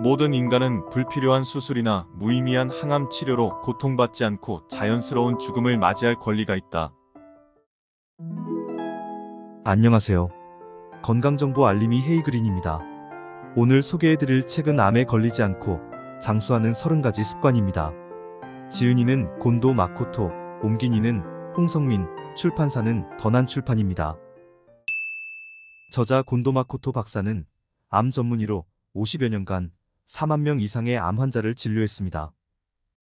모든 인간은 불필요한 수술이나 무의미한 항암 치료로 고통받지 않고 자연스러운 죽음을 맞이할 권리가 있다. 안녕하세요. 건강정보 알림이 헤이그린입니다. 오늘 소개해드릴 책은 암에 걸리지 않고 장수하는 30가지 습관입니다. 지은이는 곤도 마코토, 옮긴이는 홍성민, 출판사는 던한 출판입니다. 저자 곤도 마코토 박사는 암 전문의로 50여 년간 4만 명 이상의 암 환자를 진료했습니다.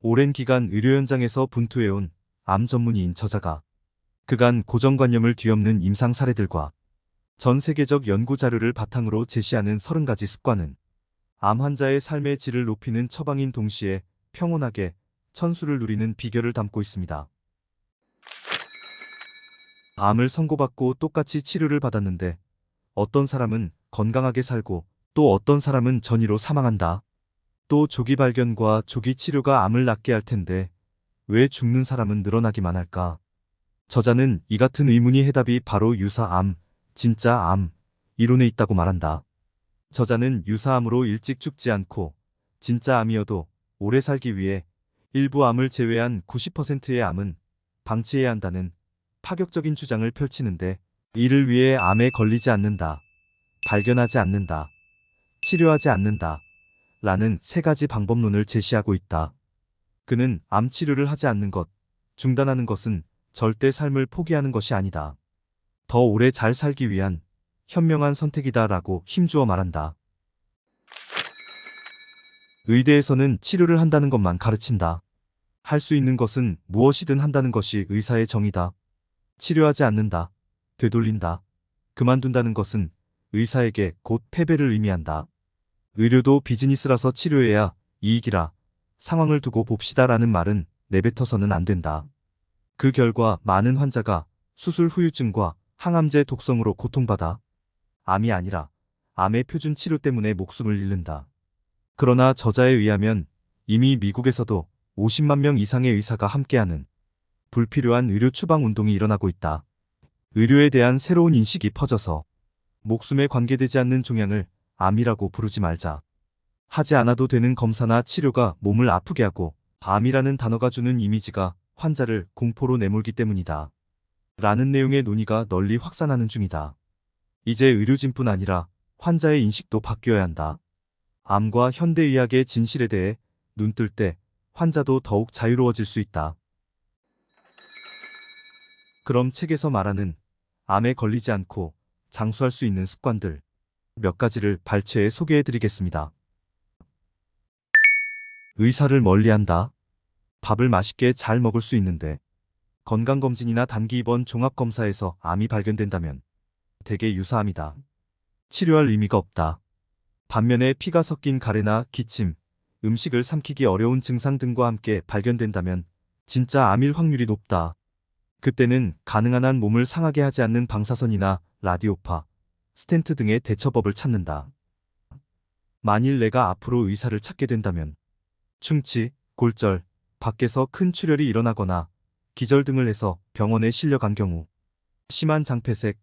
오랜 기간 의료 현장에서 분투해온 암 전문의인 저자가 그간 고정관념을 뒤엎는 임상 사례들과 전 세계적 연구 자료를 바탕으로 제시하는 30가지 습관은 암 환자의 삶의 질을 높이는 처방인 동시에 평온하게 천수를 누리는 비결을 담고 있습니다. 암을 선고받고 똑같이 치료를 받았는데 어떤 사람은 건강하게 살고 또 어떤 사람은 전이로 사망한다. 또 조기 발견과 조기 치료가 암을 낫게 할 텐데 왜 죽는 사람은 늘어나기만 할까? 저자는 이 같은 의문의 해답이 바로 유사암, 진짜 암, 이론에 있다고 말한다. 저자는 유사암으로 일찍 죽지 않고 진짜 암이어도 오래 살기 위해 일부 암을 제외한 90%의 암은 방치해야 한다는 파격적인 주장을 펼치는데 이를 위해 암에 걸리지 않는다, 발견하지 않는다, 치료하지 않는다 라는 3가지 방법론을 제시하고 있다. 그는 암 치료를 하지 않는 것, 중단하는 것은 절대 삶을 포기하는 것이 아니다. 더 오래 잘 살기 위한 현명한 선택이다 라고 힘주어 말한다. 의대에서는 치료를 한다는 것만 가르친다. 할 수 있는 것은 무엇이든 한다는 것이 의사의 정의다. 치료하지 않는다, 되돌린다, 그만둔다는 것은 의사에게 곧 패배를 의미한다. 의료도 비즈니스라서 치료해야 이익이라 상황을 두고 봅시다 라는 말은 내뱉어서는 안 된다. 그 결과 많은 환자가 수술 후유증과 항암제 독성으로 고통받아 암이 아니라 암의 표준 치료 때문에 목숨을 잃는다. 그러나 저자에 의하면 이미 미국에서도 50만 명 이상의 의사가 함께하는 불필요한 의료 추방 운동이 일어나고 있다. 의료에 대한 새로운 인식이 퍼져서 목숨에 관계되지 않는 종양을 암이라고 부르지 말자. 하지 않아도 되는 검사나 치료가 몸을 아프게 하고 암이라는 단어가 주는 이미지가 환자를 공포로 내몰기 때문이다. 라는 내용의 논의가 널리 확산하는 중이다. 이제 의료진뿐 아니라 환자의 인식도 바뀌어야 한다. 암과 현대의학의 진실에 대해 눈뜰 때 환자도 더욱 자유로워질 수 있다. 그럼 책에서 말하는 암에 걸리지 않고 장수할 수 있는 습관들 몇 가지를 발췌해 소개해드리겠습니다. 의사를 멀리한다. 밥을 맛있게 잘 먹을 수 있는데 건강검진이나 단기 입원 종합검사에서 암이 발견된다면 대개 유사암이다. 치료할 의미가 없다. 반면에 피가 섞인 가래나 기침, 음식을 삼키기 어려운 증상 등과 함께 발견된다면 진짜 암일 확률이 높다. 그때는 가능한 한 몸을 상하게 하지 않는 방사선이나 라디오파, 스텐트 등의 대처법을 찾는다. 만일 내가 앞으로 의사를 찾게 된다면 충치, 골절, 밖에서 큰 출혈이 일어나거나 기절 등을 해서 병원에 실려간 경우, 심한 장폐색,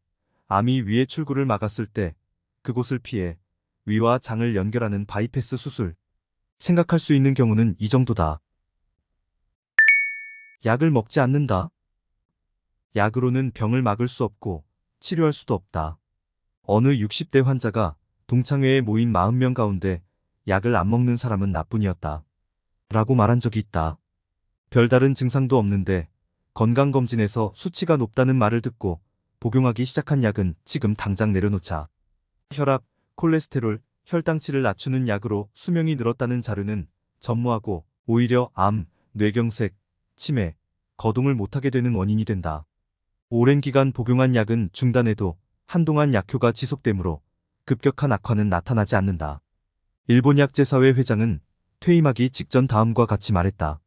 암이 위의 출구를 막았을 때 그곳을 피해 위와 장을 연결하는 바이패스 수술, 생각할 수 있는 경우는 이 정도다. 약을 먹지 않는다. 약으로는 병을 막을 수 없고 치료할 수도 없다. 어느 60대 환자가 동창회에 모인 40명 가운데 약을 안 먹는 사람은 나뿐이었다. 라고 말한 적이 있다. 별다른 증상도 없는데 건강검진에서 수치가 높다는 말을 듣고 복용하기 시작한 약은 지금 당장 내려놓자. 혈압, 콜레스테롤, 혈당치를 낮추는 약으로 수명이 늘었다는 자료는 전무하고 오히려 암, 뇌경색, 치매, 거동을 못하게 되는 원인이 된다. 오랜 기간 복용한 약은 중단해도 한동안 약효가 지속되므로 급격한 악화는 나타나지 않는다. 일본약제사회 회장은 퇴임하기 직전 다음과 같이 말했다.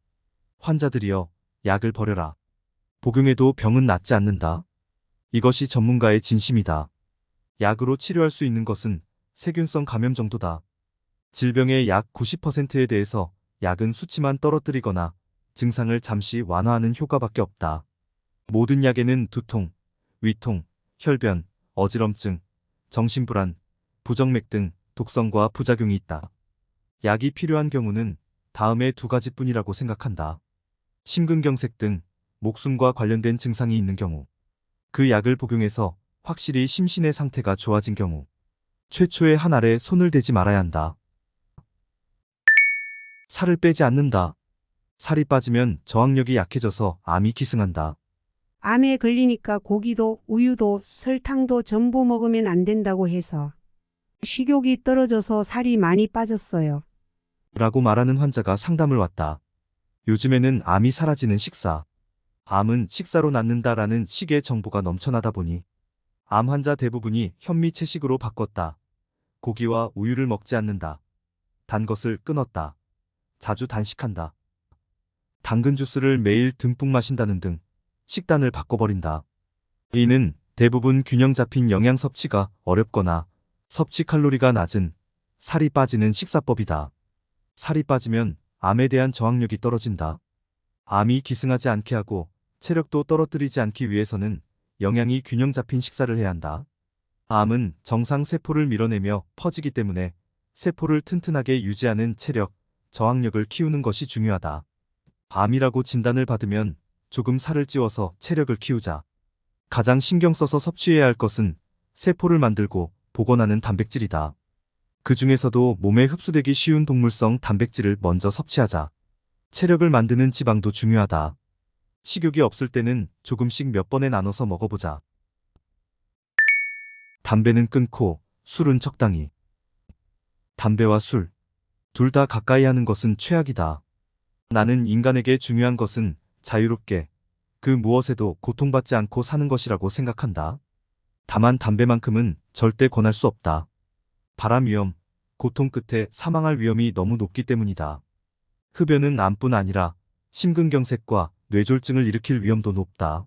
환자들이여, 약을 버려라. 복용해도 병은 낫지 않는다. 이것이 전문가의 진심이다. 약으로 치료할 수 있는 것은 세균성 감염 정도다. 질병의 약 90%에 대해서 약은 수치만 떨어뜨리거나 증상을 잠시 완화하는 효과밖에 없다. 모든 약에는 두통, 위통, 혈변, 어지럼증, 정신불안, 부정맥 등 독성과 부작용이 있다. 약이 필요한 경우는 다음에 두 가지뿐이라고 생각한다. 심근경색 등 목숨과 관련된 증상이 있는 경우, 그 약을 복용해서 확실히 심신의 상태가 좋아진 경우, 최초의 한 알에 손을 대지 말아야 한다. 살을 빼지 않는다. 살이 빠지면 저항력이 약해져서 암이 기승한다. 암에 걸리니까 고기도 우유도 설탕도 전부 먹으면 안 된다고 해서 식욕이 떨어져서 살이 많이 빠졌어요. 라고 말하는 환자가 상담을 왔다. 요즘에는 암이 사라지는 식사, 암은 식사로 낫는다라는 식의 정보가 넘쳐나다 보니 암 환자 대부분이 현미채식으로 바꿨다. 고기와 우유를 먹지 않는다. 단 것을 끊었다. 자주 단식한다. 당근 주스를 매일 듬뿍 마신다는 등 식단을 바꿔버린다. 이는 대부분 균형 잡힌 영양 섭취가 어렵거나 섭취 칼로리가 낮은 살이 빠지는 식사법이다. 살이 빠지면 암에 대한 저항력이 떨어진다. 암이 기승하지 않게 하고 체력도 떨어뜨리지 않기 위해서는 영양이 균형 잡힌 식사를 해야 한다. 암은 정상 세포를 밀어내며 퍼지기 때문에 세포를 튼튼하게 유지하는 체력, 저항력을 키우는 것이 중요하다. 암이라고 진단을 받으면 조금 살을 찌워서 체력을 키우자. 가장 신경 써서 섭취해야 할 것은 세포를 만들고 복원하는 단백질이다. 그 중에서도 몸에 흡수되기 쉬운 동물성 단백질을 먼저 섭취하자. 체력을 만드는 지방도 중요하다. 식욕이 없을 때는 조금씩 몇 번에 나눠서 먹어보자. 담배는 끊고 술은 적당히. 담배와 술, 둘 다 가까이 하는 것은 최악이다. 나는 인간에게 중요한 것은 자유롭게, 그 무엇에도 고통받지 않고 사는 것이라고 생각한다. 다만 담배만큼은 절대 권할 수 없다. 발암 위험, 고통 끝에 사망할 위험이 너무 높기 때문이다. 흡연은 암뿐 아니라 심근경색과 뇌졸중을 일으킬 위험도 높다.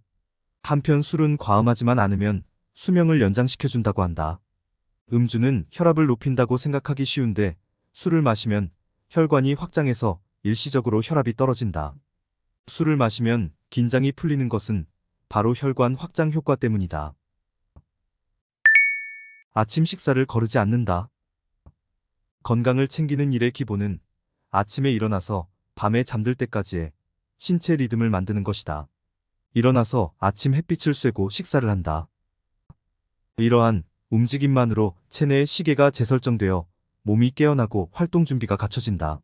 한편 술은 과음하지만 않으면 수명을 연장시켜준다고 한다. 음주는 혈압을 높인다고 생각하기 쉬운데 술을 마시면 혈관이 확장해서 일시적으로 혈압이 떨어진다. 술을 마시면 긴장이 풀리는 것은 바로 혈관 확장 효과 때문이다. 아침 식사를 거르지 않는다. 건강을 챙기는 일의 기본은 아침에 일어나서 밤에 잠들 때까지의 신체 리듬을 만드는 것이다. 일어나서 아침 햇빛을 쐬고 식사를 한다. 이러한 움직임만으로 체내의 시계가 재설정되어 몸이 깨어나고 활동 준비가 갖춰진다.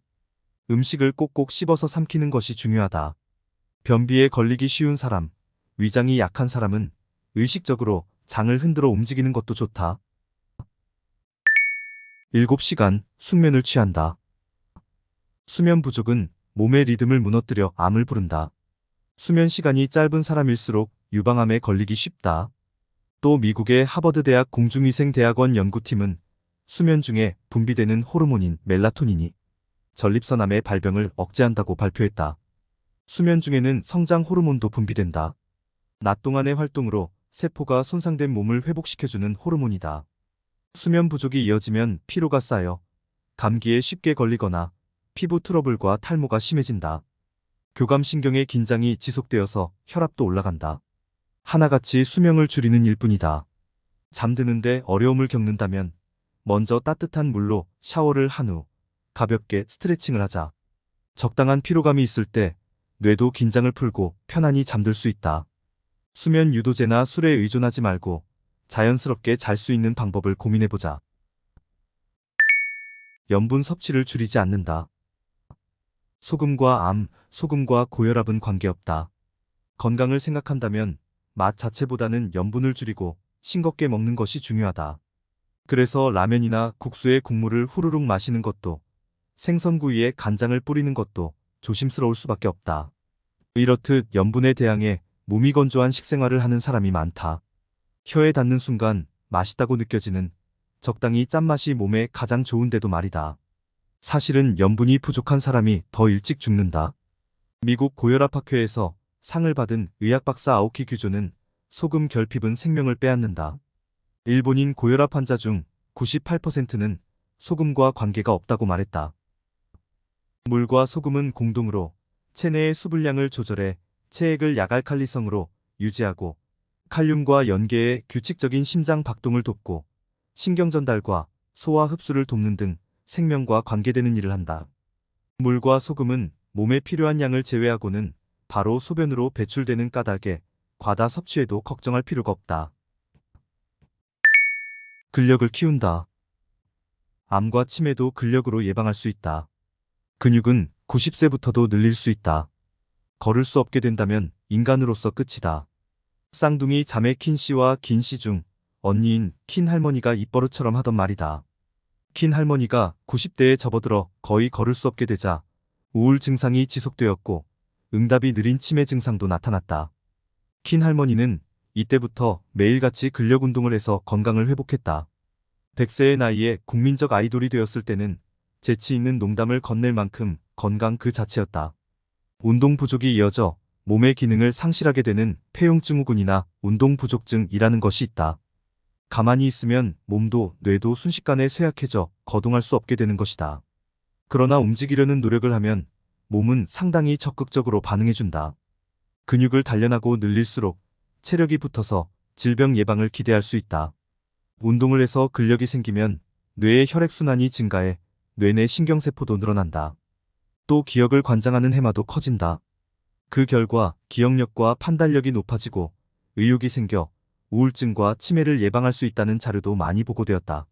음식을 꼭꼭 씹어서 삼키는 것이 중요하다. 변비에 걸리기 쉬운 사람, 위장이 약한 사람은 의식적으로 장을 흔들어 움직이는 것도 좋다. 7시간 숙면을 취한다. 수면 부족은 몸의 리듬을 무너뜨려 암을 부른다. 수면 시간이 짧은 사람일수록 유방암에 걸리기 쉽다. 또 미국의 하버드대학 공중위생대학원 연구팀은 수면 중에 분비되는 호르몬인 멜라토닌이 전립선암의 발병을 억제한다고 발표했다. 수면 중에는 성장 호르몬도 분비된다. 낮 동안의 활동으로 세포가 손상된 몸을 회복시켜주는 호르몬이다. 수면 부족이 이어지면 피로가 쌓여 감기에 쉽게 걸리거나 피부 트러블과 탈모가 심해진다. 교감신경의 긴장이 지속되어서 혈압도 올라간다. 하나같이 수명을 줄이는 일뿐이다. 잠드는데 어려움을 겪는다면 먼저 따뜻한 물로 샤워를 한 후 가볍게 스트레칭을 하자. 적당한 피로감이 있을 때 뇌도 긴장을 풀고 편안히 잠들 수 있다. 수면 유도제나 술에 의존하지 말고 자연스럽게 잘 수 있는 방법을 고민해보자. 염분 섭취를 줄이지 않는다. 소금과 암, 소금과 고혈압은 관계없다. 건강을 생각한다면 맛 자체보다는 염분을 줄이고 싱겁게 먹는 것이 중요하다. 그래서 라면이나 국수에 국물을 후루룩 마시는 것도 생선구이에 간장을 뿌리는 것도 조심스러울 수밖에 없다. 이렇듯 염분에 대항해 무미건조한 식생활을 하는 사람이 많다. 혀에 닿는 순간 맛있다고 느껴지는 적당히 짠맛이 몸에 가장 좋은데도 말이다. 사실은 염분이 부족한 사람이 더 일찍 죽는다. 미국 고혈압학회에서 상을 받은 의학박사 아오키 규조는 소금 결핍은 생명을 빼앗는다. 일본인 고혈압 환자 중 98%는 소금과 관계가 없다고 말했다. 물과 소금은 공동으로 체내의 수분량을 조절해 체액을 약알칼리성으로 유지하고 칼륨과 연계의 규칙적인 심장 박동을 돕고 신경 전달과 소화 흡수를 돕는 등 생명과 관계되는 일을 한다. 물과 소금은 몸에 필요한 양을 제외하고는 바로 소변으로 배출되는 까닭에 과다 섭취에도 걱정할 필요가 없다. 근력을 키운다. 암과 치매도 근력으로 예방할 수 있다. 근육은 90세부터도 늘릴 수 있다. 걸을 수 없게 된다면 인간으로서 끝이다. 쌍둥이 자매 킨 씨와 긴 씨 중 언니인 킨 할머니가 입버릇처럼 하던 말이다. 킨 할머니가 90대에 접어들어 거의 걸을 수 없게 되자 우울 증상이 지속되었고 응답이 느린 치매 증상도 나타났다. 킨 할머니는 이때부터 매일같이 근력 운동을 해서 건강을 회복했다. 100세의 나이에 국민적 아이돌이 되었을 때는 재치 있는 농담을 건넬 만큼 건강 그 자체였다. 운동 부족이 이어져 몸의 기능을 상실하게 되는 폐용증후군이나 운동 부족증이라는 것이 있다. 가만히 있으면 몸도 뇌도 순식간에 쇠약해져 거동할 수 없게 되는 것이다. 그러나 움직이려는 노력을 하면 몸은 상당히 적극적으로 반응해준다. 근육을 단련하고 늘릴수록 체력이 붙어서 질병 예방을 기대할 수 있다. 운동을 해서 근력이 생기면 뇌의 혈액순환이 증가해 뇌내 신경세포도 늘어난다. 또 기억을 관장하는 해마도 커진다. 그 결과 기억력과 판단력이 높아지고 의욕이 생겨 우울증과 치매를 예방할 수 있다는 자료도 많이 보고되었다.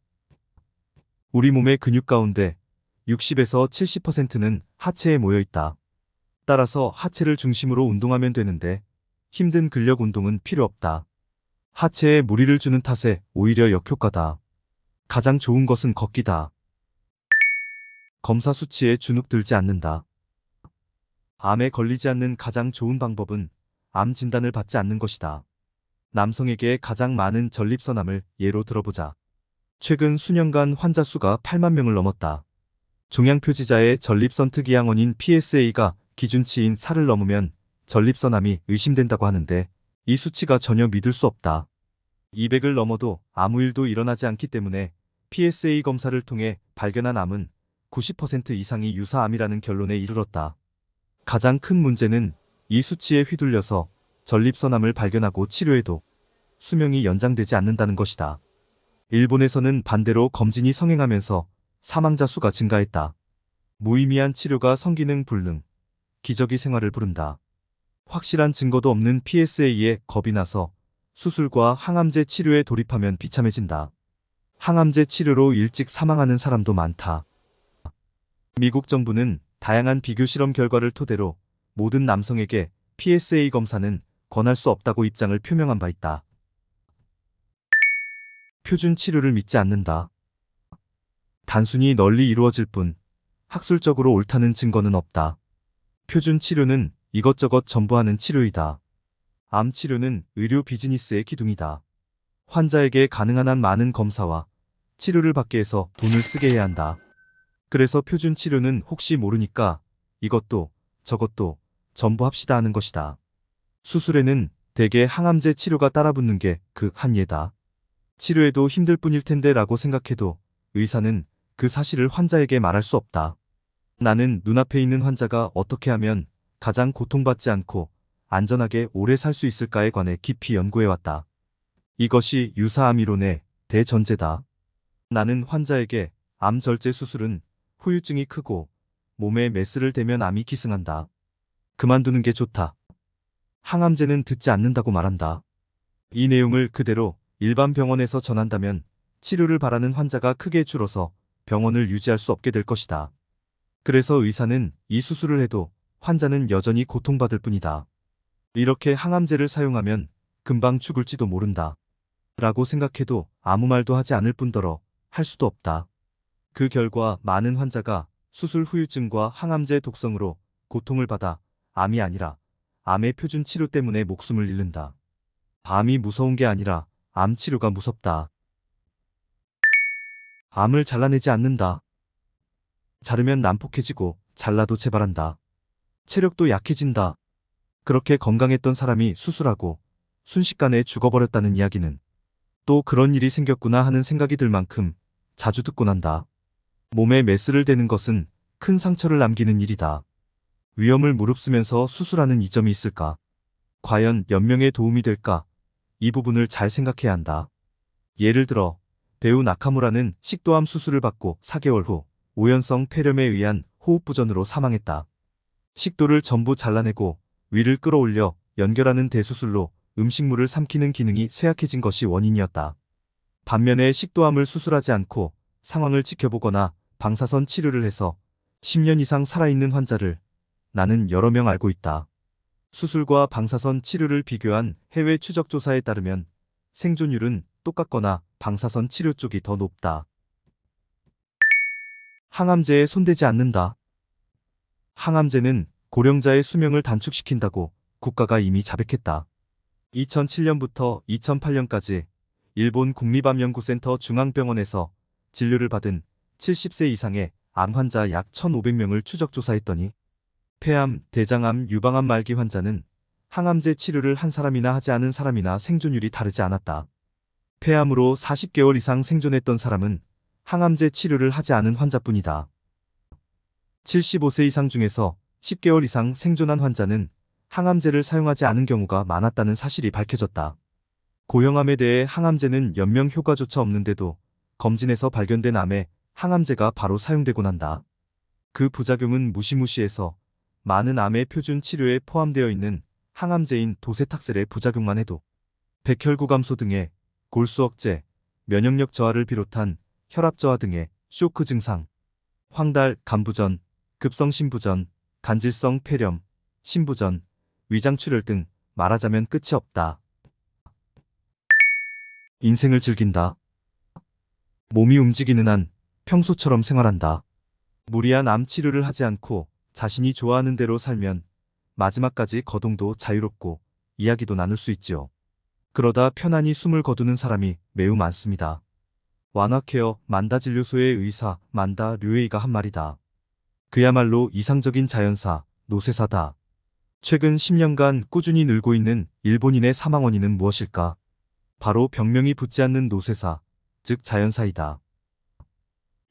우리 몸의 근육 가운데 60에서 70%는 하체에 모여 있다. 따라서 하체를 중심으로 운동하면 되는데 힘든 근력 운동은 필요 없다. 하체에 무리를 주는 탓에 오히려 역효과다. 가장 좋은 것은 걷기다. 검사 수치에 주눅 들지 않는다. 암에 걸리지 않는 가장 좋은 방법은 암 진단을 받지 않는 것이다. 남성에게 가장 많은 전립선암을 예로 들어보자. 최근 수년간 환자 수가 8만 명을 넘었다. 종양표지자의 전립선 특이한 원인 PSA가 기준치인 4를 넘으면 전립선암이 의심된다고 하는데 이 수치가 전혀 믿을 수 없다. 200을 넘어도 아무 일도 일어나지 않기 때문에 PSA 검사를 통해 발견한 암은 90% 이상이 유사암이라는 결론에 이르렀다. 가장 큰 문제는 이 수치에 휘둘려서 전립선암을 발견하고 치료해도 수명이 연장되지 않는다는 것이다. 일본에서는 반대로 검진이 성행하면서 사망자 수가 증가했다. 무의미한 치료가 성기능 불능, 기저귀 생활을 부른다. 확실한 증거도 없는 PSA에 겁이 나서 수술과 항암제 치료에 돌입하면 비참해진다. 항암제 치료로 일찍 사망하는 사람도 많다. 미국 정부는 다양한 비교 실험 결과를 토대로 모든 남성에게 PSA 검사는 권할 수 없다고 입장을 표명한 바 있다. 표준 치료를 믿지 않는다. 단순히 널리 이루어질 뿐 학술적으로 옳다는 증거는 없다. 표준 치료는 이것저것 전부 하는 치료이다. 암 치료는 의료 비즈니스의 기둥이다. 환자에게 가능한 한 많은 검사와 치료를 받게 해서 돈을 쓰게 해야 한다. 그래서 표준 치료는 혹시 모르니까 이것도 저것도 전부 합시다 하는 것이다. 수술에는 대개 항암제 치료가 따라붙는 게 그 한 예다. 치료해도 힘들 뿐일 텐데 라고 생각해도 의사는 그 사실을 환자에게 말할 수 없다. 나는 눈앞에 있는 환자가 어떻게 하면 가장 고통받지 않고 안전하게 오래 살 수 있을까에 관해 깊이 연구해왔다. 이것이 유사암 이론의 대전제다. 나는 환자에게 암 절제 수술은 후유증이 크고 몸에 메스를 대면 암이 기승한다. 그만두는 게 좋다. 항암제는 듣지 않는다고 말한다. 이 내용을 그대로 일반 병원에서 전한다면 치료를 바라는 환자가 크게 줄어서 병원을 유지할 수 없게 될 것이다. 그래서 의사는 이 수술을 해도 환자는 여전히 고통받을 뿐이다. 이렇게 항암제를 사용하면 금방 죽을지도 모른다. 라고 생각해도 아무 말도 하지 않을 뿐더러 할 수도 없다. 그 결과 많은 환자가 수술 후유증과 항암제 독성으로 고통을 받아 암이 아니라 암의 표준 치료 때문에 목숨을 잃는다. 암이 무서운 게 아니라 암 치료가 무섭다. 암을 잘라내지 않는다. 자르면 난폭해지고 잘라도 재발한다. 체력도 약해진다. 그렇게 건강했던 사람이 수술하고 순식간에 죽어버렸다는 이야기는 또 그런 일이 생겼구나 하는 생각이 들 만큼 자주 듣곤 한다. 몸에 메스를 대는 것은 큰 상처를 남기는 일이다. 위험을 무릅쓰면서 수술하는 이점이 있을까? 과연 연명에 도움이 될까? 이 부분을 잘 생각해야 한다. 예를 들어 배우 나카무라는 식도암 수술을 받고 4개월 후 오연성 폐렴에 의한 호흡부전으로 사망했다. 식도를 전부 잘라내고 위를 끌어올려 연결하는 대수술로 음식물을 삼키는 기능이 쇠약해진 것이 원인이었다. 반면에 식도암을 수술하지 않고 상황을 지켜보거나 방사선 치료를 해서 10년 이상 살아있는 환자를 나는 여러 명 알고 있다. 수술과 방사선 치료를 비교한 해외 추적 조사에 따르면 생존율은 똑같거나 방사선 치료 쪽이 더 높다. 항암제에 손대지 않는다. 항암제는 고령자의 수명을 단축시킨다고 국가가 이미 자백했다. 2007년부터 2008년까지 일본 국립암연구센터 중앙병원에서 진료를 받은 70세 이상의 암 환자 약 1,500명을 추적 조사했더니 폐암, 대장암, 유방암 말기 환자는 항암제 치료를 한 사람이나 하지 않은 사람이나 생존율이 다르지 않았다. 폐암으로 40개월 이상 생존했던 사람은 항암제 치료를 하지 않은 환자뿐이다. 75세 이상 중에서 10개월 이상 생존한 환자는 항암제를 사용하지 않은 경우가 많았다는 사실이 밝혀졌다. 고형암에 대해 항암제는 연명 효과조차 없는데도 검진에서 발견된 암에 항암제가 바로 사용되곤 한다. 그 부작용은 무시무시해서 많은 암의 표준 치료에 포함되어 있는 항암제인 도세탁셀의 부작용만 해도 백혈구 감소 등의 골수 억제, 면역력 저하를 비롯한 혈압 저하 등의 쇼크 증상, 황달, 간부전, 급성 신부전, 간질성 폐렴, 신부전, 위장출혈 등 말하자면 끝이 없다. 인생을 즐긴다. 몸이 움직이는 한 평소처럼 생활한다. 무리한 암 치료를 하지 않고 자신이 좋아하는 대로 살면 마지막까지 거동도 자유롭고 이야기도 나눌 수 있지요. 그러다 편안히 숨을 거두는 사람이 매우 많습니다. 완화케어 만다진료소의 의사 만다 류에이가 한 말이다. 그야말로 이상적인 자연사, 노세사다. 최근 10년간 꾸준히 늘고 있는 일본인의 사망 원인은 무엇일까? 바로 병명이 붙지 않는 노세사, 즉 자연사이다.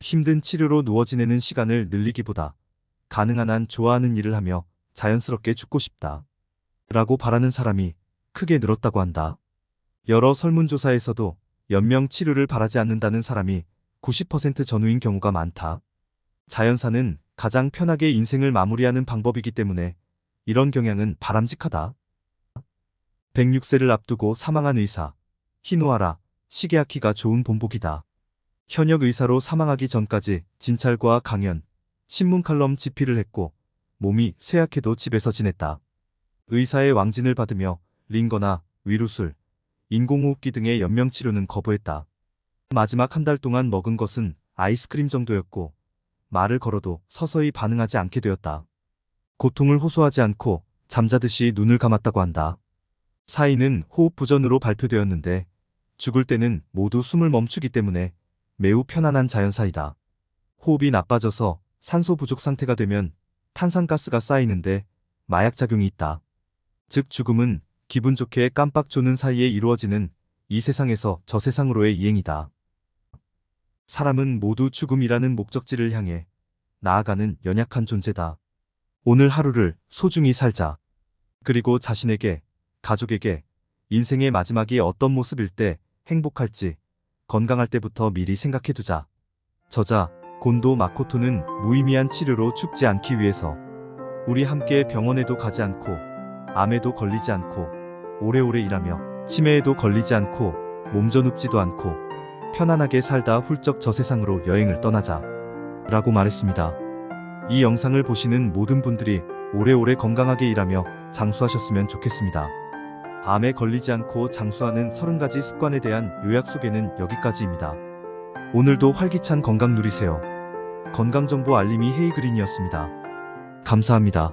힘든 치료로 누워 지내는 시간을 늘리기보다 가능한 한 좋아하는 일을 하며 자연스럽게 죽고 싶다. 라고 바라는 사람이 크게 늘었다고 한다. 여러 설문조사에서도 연명 치료를 바라지 않는다는 사람이 90% 전후인 경우가 많다. 자연사는 가장 편하게 인생을 마무리하는 방법이기 때문에 이런 경향은 바람직하다. 106세를 앞두고 사망한 의사, 히노하라, 시게아키가 좋은 본보기다. 현역 의사로 사망하기 전까지 진찰과 강연, 신문 칼럼 집필을 했고 몸이 쇠약해도 집에서 지냈다. 의사의 왕진을 받으며 링거나 위루술, 인공호흡기 등의 연명치료는 거부했다. 마지막 한 달 동안 먹은 것은 아이스크림 정도였고 말을 걸어도 서서히 반응하지 않게 되었다. 고통을 호소하지 않고 잠자듯이 눈을 감았다고 한다. 사인은 호흡부전으로 발표되었는데 죽을 때는 모두 숨을 멈추기 때문에 매우 편안한 자연사이다. 호흡이 나빠져서 산소 부족 상태가 되면 탄산가스가 쌓이는데 마약작용이 있다. 즉 죽음은 기분 좋게 깜빡 조는 사이에 이루어지는 이 세상에서 저 세상으로의 이행이다. 사람은 모두 죽음이라는 목적지를 향해 나아가는 연약한 존재다. 오늘 하루를 소중히 살자. 그리고 자신에게, 가족에게 인생의 마지막이 어떤 모습일 때 행복할지 건강할 때부터 미리 생각해두자. 저자 곤도 마코토는 무의미한 치료로 죽지 않기 위해서 우리 함께 병원에도 가지 않고 암에도 걸리지 않고 오래오래 일하며 치매에도 걸리지 않고 몸져 눕지도 않고 편안하게 살다 훌쩍 저 세상으로 여행을 떠나자 라고 말했습니다. 이 영상을 보시는 모든 분들이 오래오래 건강하게 일하며 장수하셨으면 좋겠습니다. 암에 걸리지 않고 장수하는 30가지 습관에 대한 요약 소개는 여기까지입니다. 오늘도 활기찬 건강 누리세요. 건강정보 알림이 헤이그린이었습니다. 감사합니다.